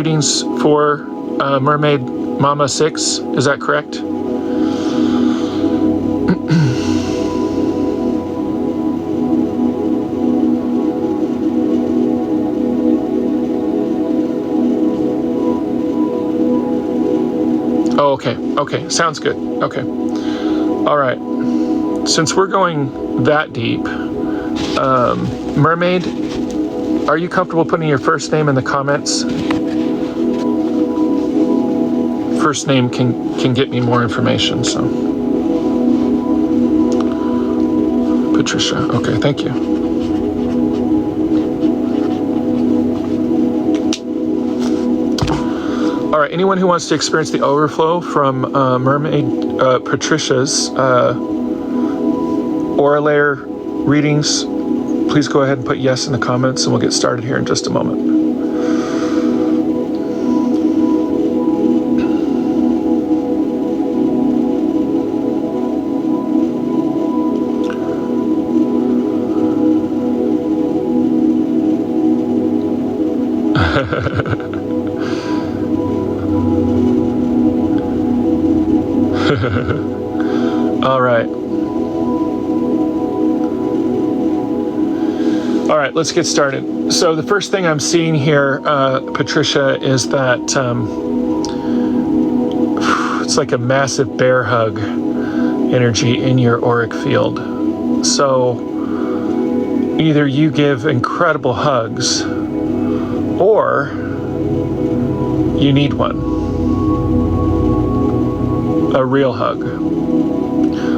readings for Mermaidmama6. Is that correct? Oh, okay. Okay. Sounds good. Okay. All right. Since we're going that deep, Mermaid, are you comfortable putting your first name in the comments? First name can get me more information, so. Patricia. Okay, thank you. All right, anyone who wants to experience the overflow from Patricia's aura layer readings, please go ahead and put yes in the comments, and we'll get started here in just a moment. All right. All right, let's get started. So the first thing I'm seeing here, Patricia, is that it's like a massive bear hug energy in your auric field. So either you give incredible hugs or you need one. A real hug.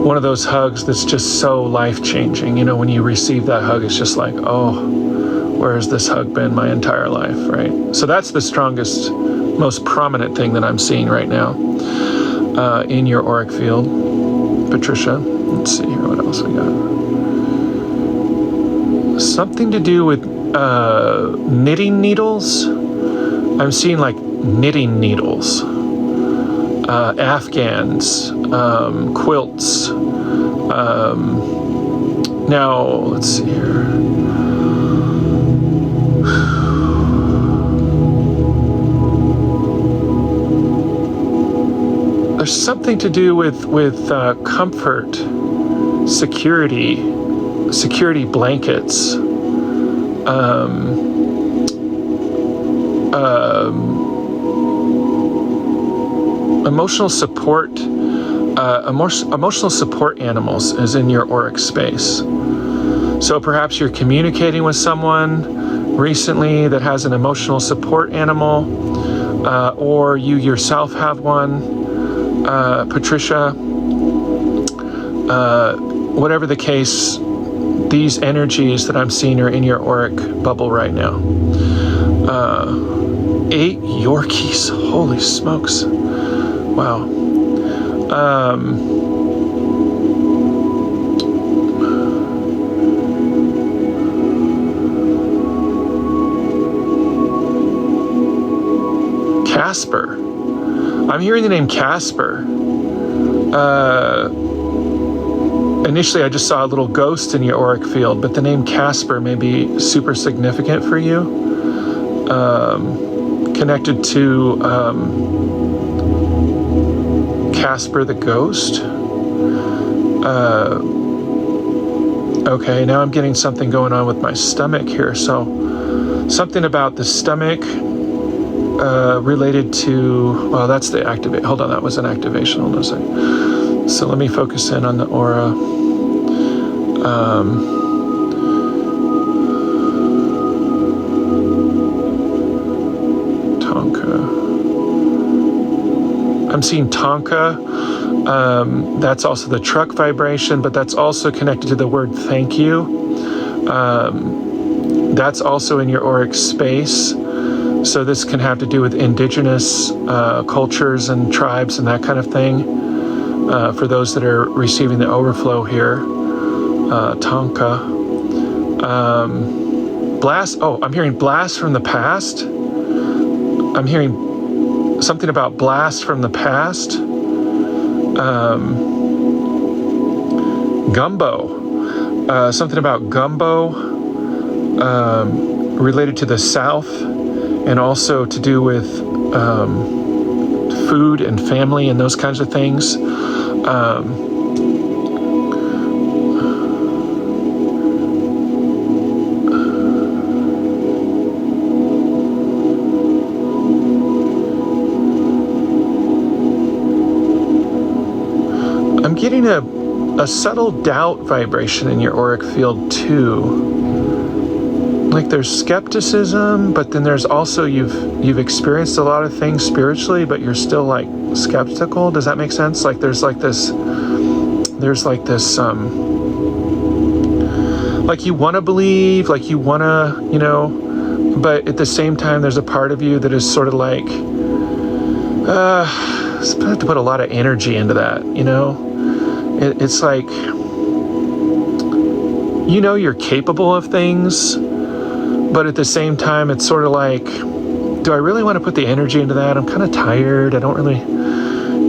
One of those hugs that's just so life-changing. You know, when you receive that hug, it's just like, oh, where has this hug been my entire life, right? So that's the strongest, most prominent thing that I'm seeing right now in your auric field, Patricia. Let's see here, what else we got? Something to do with knitting needles. I'm seeing like knitting needles. Afghans, quilts. Now, let's see here. There's something to do with comfort, security blankets. Emotional support, emotional support animals is in your auric space. So perhaps you're communicating with someone recently that has an emotional support animal, or you yourself have one, Patricia. Whatever the case, these energies that I'm seeing are in your auric bubble right now. 8 Yorkies, holy smokes. Wow. Casper. I'm hearing the name Casper. Initially, I just saw a little ghost in your auric field, but the name Casper may be super significant for you. Connected to Casper the ghost. Okay, now I'm getting something going on with my stomach here. So something about the stomach related to, well, that's the activate. Hold on, that was an activation. Hold on a second. So let me focus in on the aura. I'm seeing Tonka. That's also the truck vibration, but that's also connected to the word thank you. That's also in your auric space. So this can have to do with indigenous cultures and tribes and that kind of thing. For those that are receiving the overflow here, Tonka. Blast. Oh, I'm hearing blast from the past. I'm hearing something about blast from the past. Gumbo. Something about gumbo related to the South and also to do with food and family and those kinds of things. I'm getting a subtle doubt vibration in your auric field too. Like there's skepticism, but then there's also you've experienced a lot of things spiritually, but you're still like skeptical. Does that make sense? Like there's like this like you want to believe, like you want to, you know, but at the same time there's a part of you that is sort of like I have to put a lot of energy into that, you know. It's like, you know, you're capable of things, but at the same time, it's sort of like, do I really want to put the energy into that? I'm kind of tired. I don't really,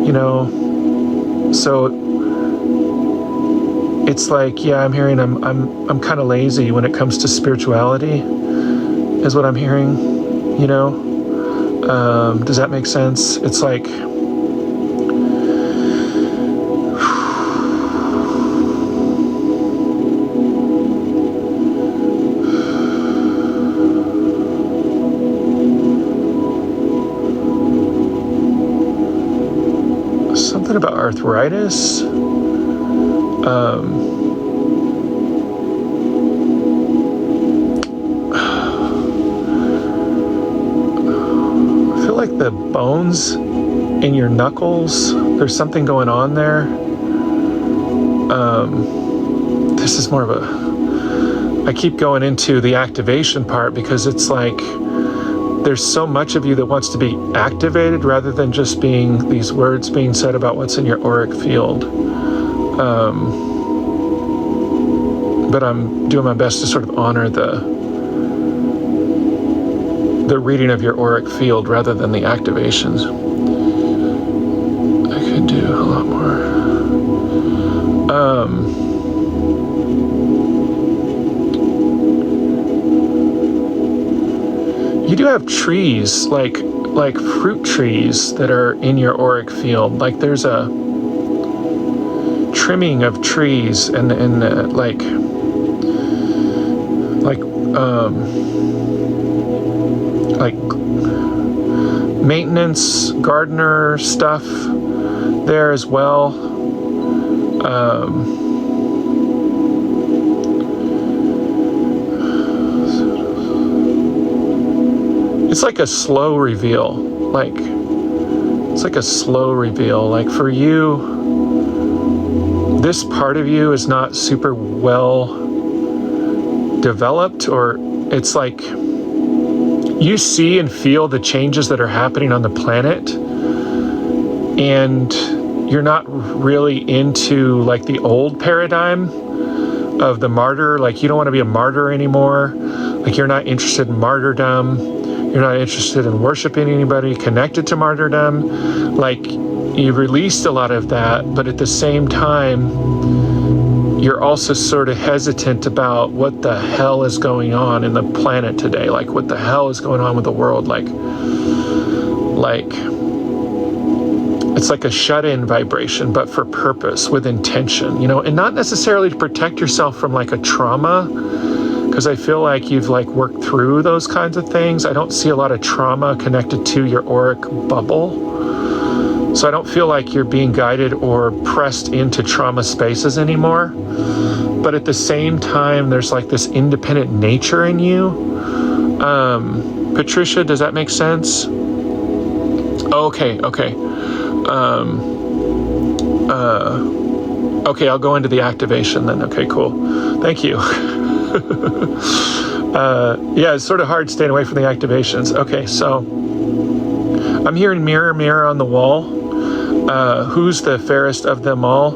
you know. So it's like, yeah, I'm hearing I'm kind of lazy when it comes to spirituality, is what I'm hearing, you know. Does that make sense? It's like, something about arthritis. I feel like the bones in your knuckles, there's something going on there. This is more of a, I keep going into the activation part because it's like, there's so much of you that wants to be activated rather than just being these words being said about what's in your auric field. But I'm doing my best to sort of honor the reading of your auric field rather than the activations. I could do a lot more. You do have trees, like fruit trees that are in your auric field. Like there's a trimming of trees and like maintenance, gardener stuff there as well. It's like a slow reveal. Like it's like a slow reveal. Like for you, this part of you is not super well developed, or it's like you see and feel the changes that are happening on the planet, and you're not really into like the old paradigm of the martyr. Like you don't want to be a martyr anymore. Like you're not interested in martyrdom. You're not interested in worshiping anybody connected to martyrdom. Like you've released a lot of that, but at the same time, you're also sort of hesitant about what the hell is going on in the planet today. Like what the hell is going on with the world? Like it's like a shut-in vibration, but for purpose, with intention, you know, and not necessarily to protect yourself from like a trauma, because I feel like you've like worked through those kinds of things. I don't see a lot of trauma connected to your auric bubble. So I don't feel like you're being guided or pressed into trauma spaces anymore. But at the same time, there's like this independent nature in you. Patricia, does that make sense? Okay. Okay, I'll go into the activation then. Okay, cool. Thank you. Yeah, it's sort of hard staying away from the activations. Okay, so I'm hearing mirror, mirror on the wall. Who's the fairest of them all?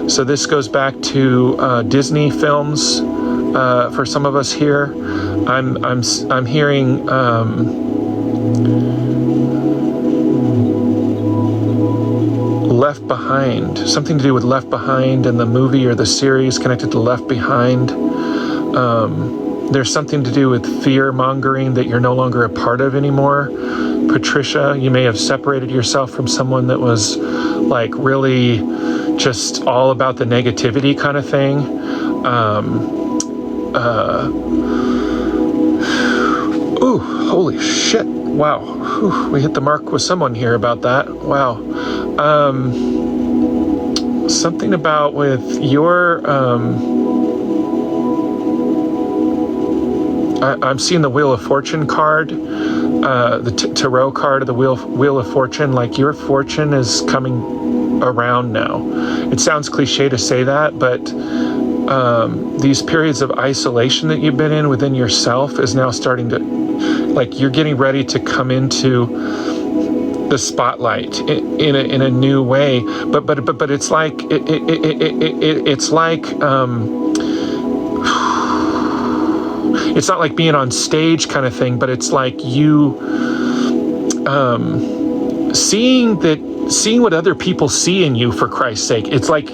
So this goes back to Disney films for some of us here. I'm hearing Left Behind, something to do with Left Behind and the movie or the series connected to Left Behind. There's something to do with fear mongering that you're no longer a part of anymore. Patricia, you may have separated yourself from someone that was like really just all about the negativity kind of thing. Ooh, holy shit. Wow. Whew, we hit the mark with someone here about that. Wow. Something about with your, I'm seeing the Wheel of Fortune card, the Tarot card of the Wheel of Fortune, like your fortune is coming around now. It sounds cliche to say that, but these periods of isolation that you've been in within yourself is now starting to, like, you're getting ready to come into the spotlight in a new way. But it's like it's like it's not like being on stage kind of thing, but it's like you seeing what other people see in you, for Christ's sake. It's like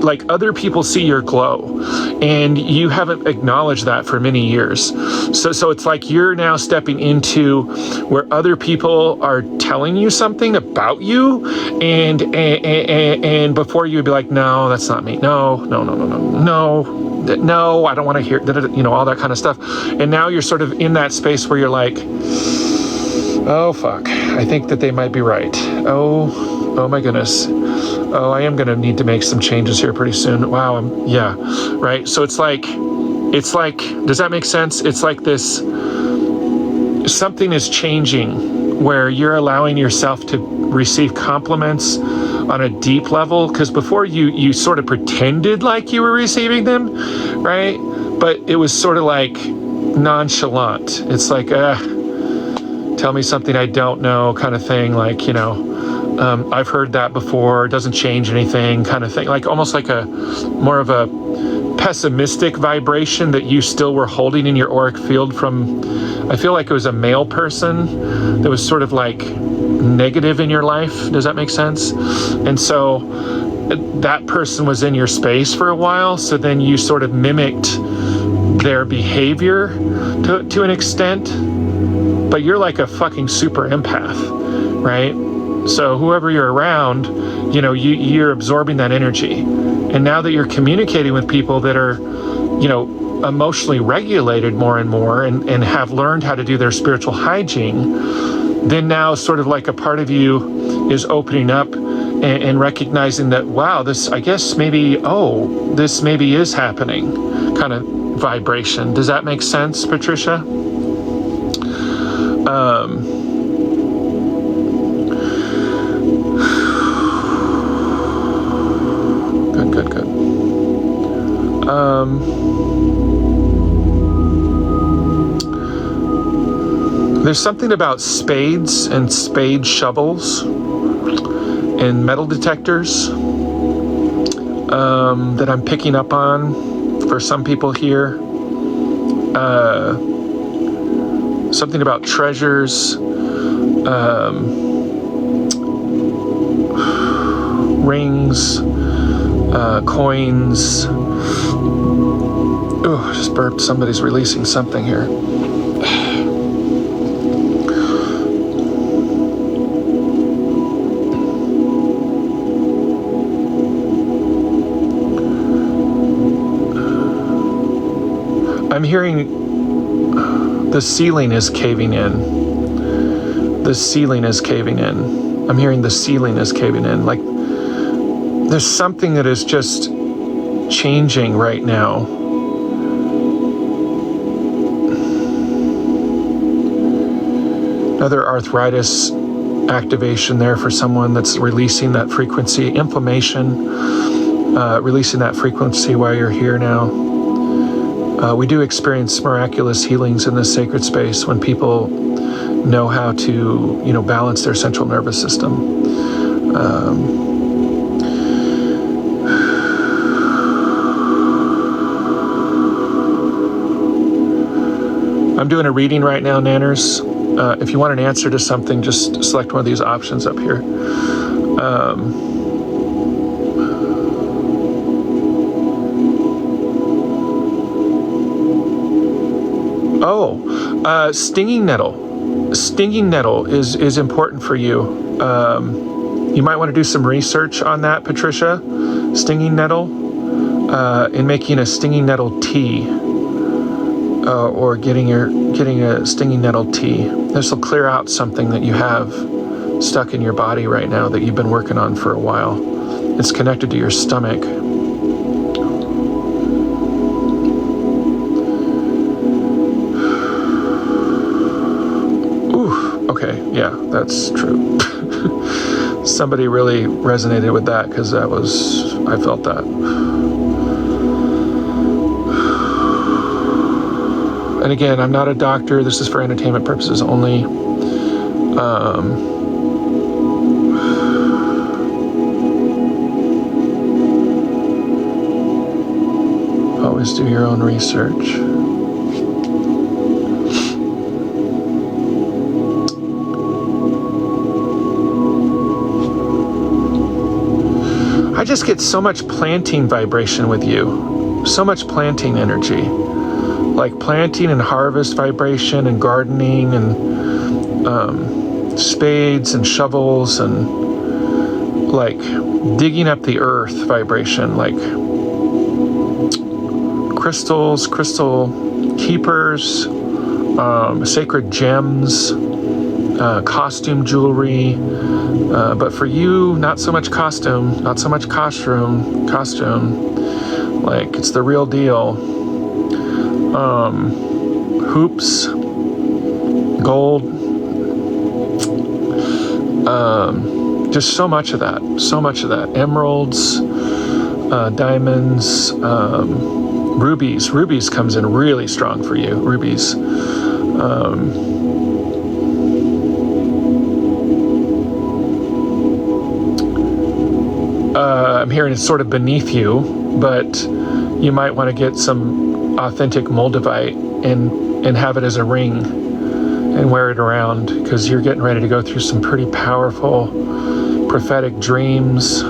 like other people see your glow, and you haven't acknowledged that for many years. So it's like you're now stepping into where other people are telling you something about you, and before you'd be like, no, that's not me. No, I don't want to hear, all that kind of stuff. And now you're sort of in that space where you're like, oh, fuck, I think that they might be right. Oh my goodness. Oh, I am going to need to make some changes here pretty soon. Wow, yeah, right? So it's like, does that make sense? It's like this, something is changing where you're allowing yourself to receive compliments on a deep level, because before you sort of pretended like you were receiving them, right? But it was sort of like nonchalant. It's like, tell me something I don't know kind of thing, like, I've heard that before, it doesn't change anything kind of thing, like almost like a more of a pessimistic vibration that you still were holding in your auric field from, I feel like it was a male person that was sort of like negative in your life. Does that make sense? And so that person was in your space for a while, so then you sort of mimicked their behavior to an extent, but you're like a fucking super empath, right? So whoever you're around, you're absorbing that energy. And now that you're communicating with people that are, emotionally regulated more and more, and have learned how to do their spiritual hygiene, then now sort of like a part of you is opening up and recognizing that, wow, this maybe is happening kind of vibration. Does that make sense, Patricia? Good. There's something about spades and spade shovels and metal detectors that I'm picking up on for some people here. Something about treasures, rings, coins. Oh, I just burped. Somebody's releasing something here. I'm hearing the ceiling is caving in. The ceiling is caving in. I'm hearing the ceiling is caving in. Like there's something that is just changing right now. Another arthritis activation there for someone that's releasing that frequency, inflammation, releasing that frequency while you're here now. We do experience miraculous healings in this sacred space when people know how to, balance their central nervous system. I'm doing a reading right now, Nanners. If you want an answer to something, just select one of these options up here. Oh, stinging nettle. Stinging nettle is important for you. You might want to do some research on that, Patricia. Stinging nettle, in making a stinging nettle tea, or getting a stinging nettle tea. This will clear out something that you have stuck in your body right now that you've been working on for a while. It's connected to your stomach. Okay, yeah, that's true. Somebody really resonated with that because I felt that. And again, I'm not a doctor. This is for entertainment purposes only. Always do your own research. I just get so much planting vibration with you, so much planting energy, like planting and harvest vibration and gardening and spades and shovels and like digging up the earth vibration, like crystals, crystal keepers, sacred gems, costume jewelry. But for you, not so much costume, not so much costume, like it's the real deal. Hoops, gold, just so much of that, emeralds, diamonds, rubies comes in really strong for you, rubies. I'm hearing it's sort of beneath you, but you might want to get some authentic moldavite and have it as a ring and wear it around, because you're getting ready to go through some pretty powerful prophetic dreams,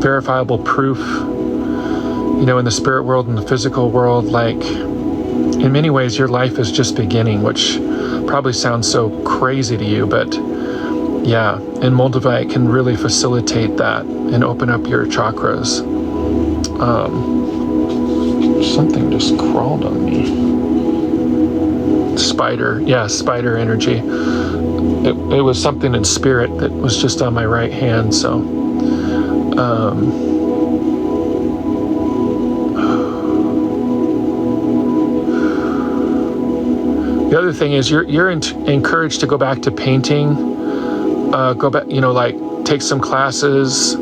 verifiable proof, in the spirit world and the physical world. Like, in many ways, your life is just beginning, which probably sounds so crazy to you, but yeah, and moldavite can really facilitate that and open up your chakras. Something just crawled on me. Spider energy. It was something in spirit that was just on my right hand, so. The other thing is you're encouraged to go back to painting. Go back, like take some classes.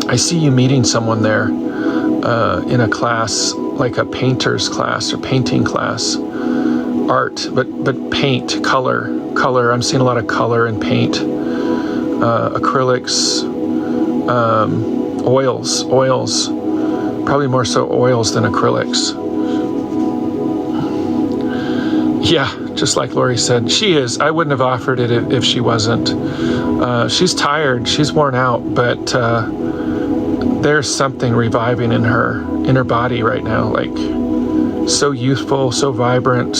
I see you meeting someone there in a class, like a painter's class or painting class, art, but paint, color. I'm seeing a lot of color and paint, acrylics, oils, probably more so oils than acrylics. Yeah, just like Lori said, she is. I wouldn't have offered it if she wasn't. She's tired, she's worn out, but there's something reviving in her body right now, like so youthful, so vibrant,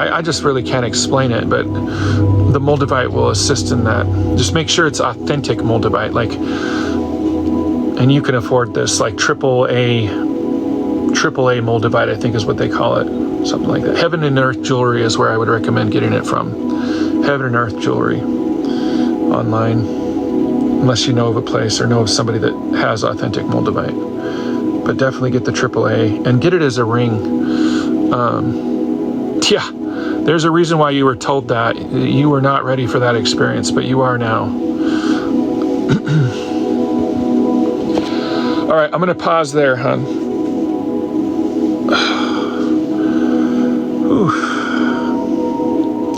I just really can't explain it, but the moldavite will assist in that. Just make sure it's authentic moldavite, like, and you can afford this, like AAA moldavite, I think is what they call it, something like that. Heaven and Earth Jewelry is where I would recommend getting it from. Heaven and Earth Jewelry online, unless you know of a place or know of somebody that has authentic moldavite. But definitely get the AAA and get it as a ring. Yeah, there's a reason why you were told that. You were not ready for that experience, but you are now. All right, I'm going to pause there, hon.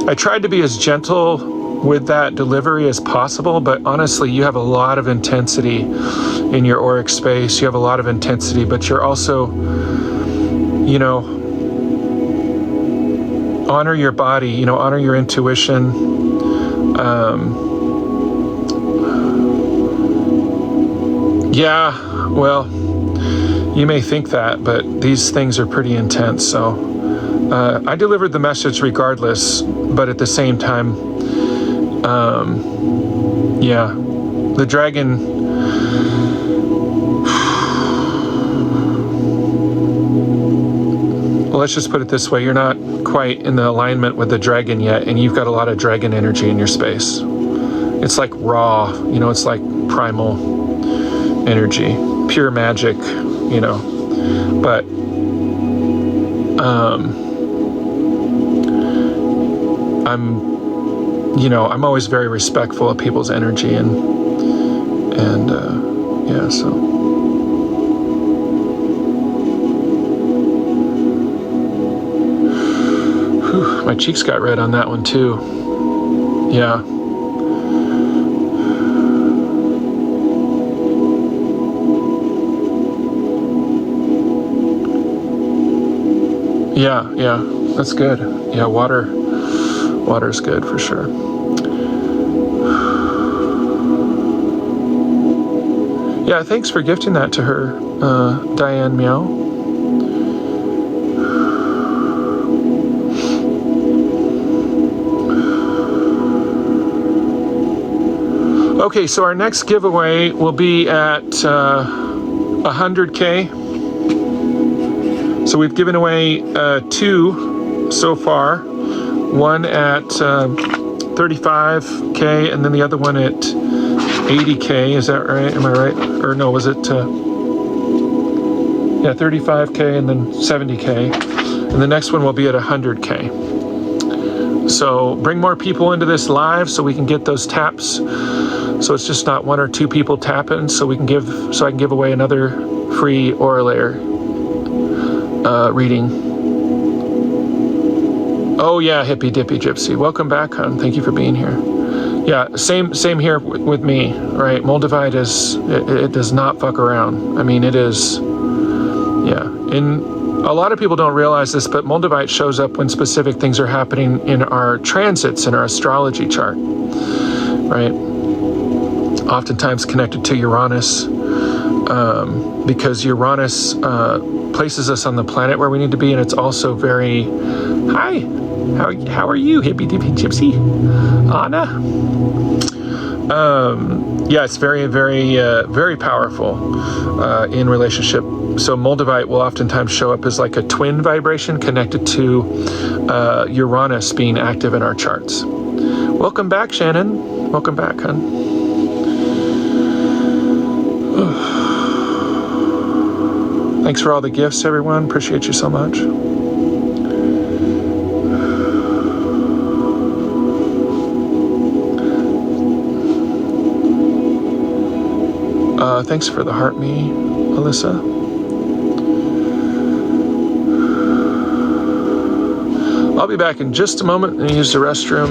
I tried to be as gentle with that delivery as possible, but honestly, you have a lot of intensity in your auric space. You have a lot of intensity, but you're also, honor your body, honor your intuition. Yeah, well, you may think that, but these things are pretty intense. So I delivered the message regardless, but at the same time, yeah, the dragon. Well, let's just put it this way. You're not quite in the alignment with the dragon yet, and you've got a lot of dragon energy in your space. It's like raw, it's like primal energy, pure magic, but I'm always very respectful of people's energy and yeah, so. Whew, my cheeks got red on that one too. Yeah. Yeah, that's good. Yeah, water's good for sure. Yeah, thanks for gifting that to her, Diane Meow. Okay, so our next giveaway will be at 100K. So we've given away 2 so far, one at 35K and then the other one at 80K. Is that right? Am I right? Or no, was it 35K and then 70K. And the next one will be at 100K. So bring more people into this live so we can get those taps. So it's just not 1 or 2 people tapping, so I can give away another free aura layer reading. Oh yeah, hippy dippy gypsy. Welcome back, hon. Thank you for being here. Yeah, same here with me, right? Moldavite it does not fuck around. I mean, it is, yeah. And a lot of people don't realize this, but Moldavite shows up when specific things are happening in our transits, in our astrology chart, right? Oftentimes connected to Uranus, because Uranus places us on the planet where we need to be, and it's also very, hi, how are you, hippy dippy gypsy, Anna? Yeah, it's very, very, very powerful in relationship. So Moldavite will oftentimes show up as like a twin vibration connected to Uranus being active in our charts. Welcome back, Shannon. Welcome back, hon. Thanks for all the gifts, everyone. Appreciate you so much. Thanks for the heart me, Alyssa. I'll be back in just a moment and use the restroom.